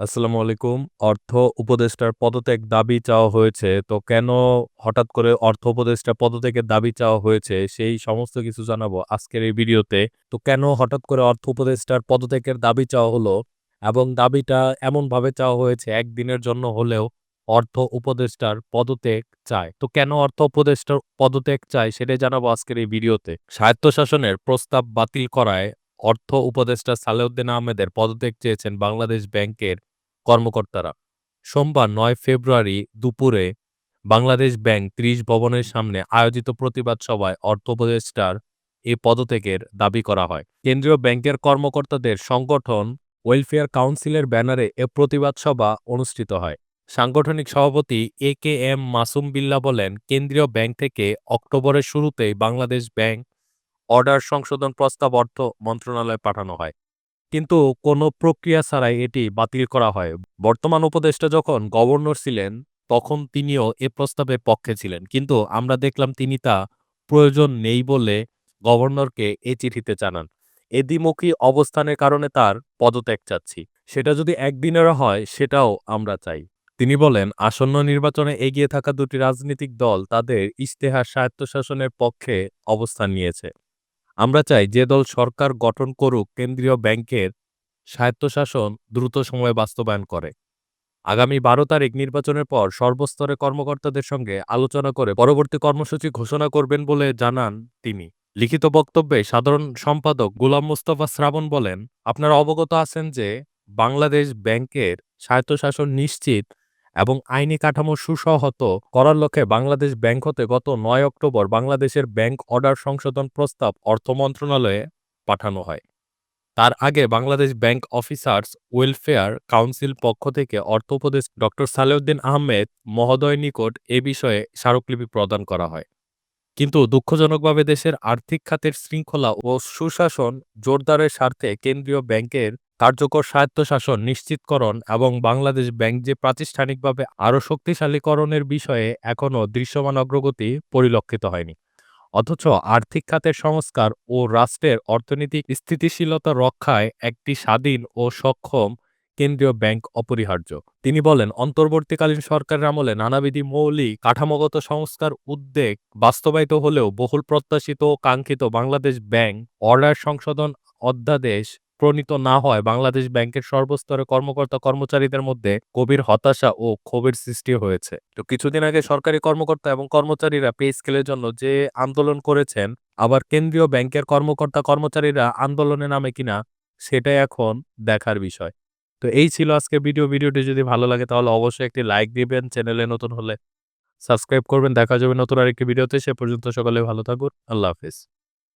আসসালামু আলাইকুম। অর্থ উপদেষ্টার পদত্যাগ দাবি চাওয়া হয়েছে। তো কেন হঠাৎ করে অর্থ উপদেষ্টার পদত্যাগের দাবি চাওয়া হয়েছে, সেই সমস্ত কিছু জানাবো আজকের এই ভিডিওতে। তো কেন হঠাৎ করে অর্থ উপদেষ্টার পদত্যাগের দাবি চাওয়া হলো এবং দাবিটা এমনভাবে চাওয়া হয়েছে একদিনের জন্য হলেও অর্থ উপদেষ্টার পদত্যাগ চায়। তো কেন অর্থ উপদেষ্টার পদত্যাগ চায় সেটাই জানাবো আজকের এই ভিডিওতে। স্বায়ত্তশাসনের প্রস্তাব বাতিল করায় অর্থ উপদেষ্টা সালেউদ্দিন আহমেদের পদত্যাগ চেয়েছেন বাংলাদেশ ব্যাংকের কর্মকর্তারা। সোমবার ৯ ফেব্রুয়ারি দুপুরে বাংলাদেশ ব্যাংক ৩০ ভবনের সামনে আয়োজিত প্রতিবাদ সভায় অর্থ উপদেষ্টার এ পদত্যাগের দাবি করা হয়। কেন্দ্রীয় ব্যাংকের কর্মকর্তাদের সংগঠন ওয়েলফেয়ার কাউন্সিলের ব্যানারে এ প্রতিবাদ সভা অনুষ্ঠিত হয়। সাংগঠনিক সভাপতি এ কে এম মাসুম বিল্লাহ বলেন, কেন্দ্রীয় ব্যাংক থেকে অক্টোবরের শুরুতেই বাংলাদেশ ব্যাংক অর্ডার সংশোধন প্রস্তাব অর্থ মন্ত্রণালয়ে পাঠানো হয়। কিন্তু কোনো প্রক্রিয়া ছাড়াই এটি বাতিল করা হয়। বর্তমান উপদেষ্টা যখন গভর্নর ছিলেন, তখন তিনিও এ প্রস্তাবের পক্ষে ছিলেন। কিন্তু আমরা দেখলাম তিনি তা প্রয়োজন নেই বলে গভর্নরকে এ চিঠিতে জানান। এ দ্বিমুখী অবস্থানের কারণে তার পদত্যাগ চাচ্ছি। সেটা যদি একদিনেরও হয়, সেটাও আমরা চাই। তিনি বলেন, আসন্ন নির্বাচনে এগিয়ে থাকা দুটি রাজনৈতিক দল তাদের ইশতেহার স্বায়ত্তশাসনের পক্ষে অবস্থান নিয়েছে। আমরা চাই যে দল সরকার গঠন করুক কেন্দ্রীয় ব্যাংকের স্বায়ত্তশাসন দ্রুত সময়ে বাস্তবায়ন করে। আগামী ১২ তারিখ নির্বাচনের পর সর্বস্তরের কর্মকর্তাদের সঙ্গে আলোচনা করে পরবর্তী কর্মসূচি ঘোষণা করবেন বলে জানান তিনি। লিখিত বক্তব্যে সাধারণ সম্পাদক গোলাম মোস্তফা শ্রাবণ বলেন, আপনারা অবগত আছেন যে বাংলাদেশ ব্যাংকের স্বায়ত্তশাসন নিশ্চিত এবং আইনি কাঠামো সুসংহত করার লক্ষ্যে বাংলাদেশ ব্যাংক হতে গত ৯ অক্টোবর বাংলাদেশের ব্যাংক অর্ডার সংশোধন প্রস্তাব অর্থ মন্ত্রণালয়ে পাঠানো হয়। তার আগে Bangladesh bank officers welfare council পক্ষ থেকে অর্থ উপদেষ্টা ডক্টর সালেউদ্দিন আহমেদ মহোদয়ের নিকট এ বিষয়ে স্মারকলিপি প্রদান করা হয়। কিন্তু দুঃখজনকভাবে দেশের আর্থিক খাতের শৃঙ্খলা ও সুশাসন জোরদারের স্বার্থে কেন্দ্রীয় ব্যাংকের কার্যকর স্বায়ত্তশাসন নিশ্চিতকরণ এবং বাংলাদেশ ব্যাংক যে প্রাতিষ্ঠানিকভাবে আরও শক্তিশালীকরণের বিষয়ে এখনও দৃশ্যমান অগ্রগতি পরিলক্ষিত হয়নি। অথচ আর্থিক খাতের সংস্কার ও রাষ্ট্রের অর্থনৈতিক স্থিতিশীলতা রক্ষায় একটি স্বাধীন ও সক্ষম কেন্দ্রীয় ব্যাংক অপরিহার্য। তিনি বলেন, অন্তর্বর্তীকালীন সরকারের আমলে নানাবিধ মৌলিক কাঠামোগত সংস্কার উদ্যোগ বাস্তবায়িত হলেও বহুল প্রত্যাশিত ও কাঙ্ক্ষিত বাংলাদেশ ব্যাংক অর্ডার সংশোধন অধ্যাদেশ প্রণীত না হয় বাংলাদেশ ব্যাংকের সর্বস্তরের কর্মকর্তা-কর্মচারীদের মধ্যে গভীর হতাশা ও ক্ষোভের সৃষ্টি হয়েছে। তো কিছুদিন আগে সরকারি কর্মকর্তা এবং কর্মচারীরা পে স্কেলের জন্য যে আন্দোলন করেছেন, আবার কেন্দ্রীয় ব্যাংকের কর্মকর্তা-কর্মচারীরা আন্দোলনে নামে কিনা সেটাই এখন দেখার বিষয়। তো এই ছিল আজকের ভিডিও। ভিডিওটি যদি ভালো লাগে তাহলে অবশ্যই একটি লাইক দিবেন। চ্যানেলে নতুন হলে সাবস্ক্রাইব করবেন। দেখা যাবে নতুন আরেকটি ভিডিওতে। সে পর্যন্ত সকলে ভালো থাকুন। আল্লাহ হাফেজ।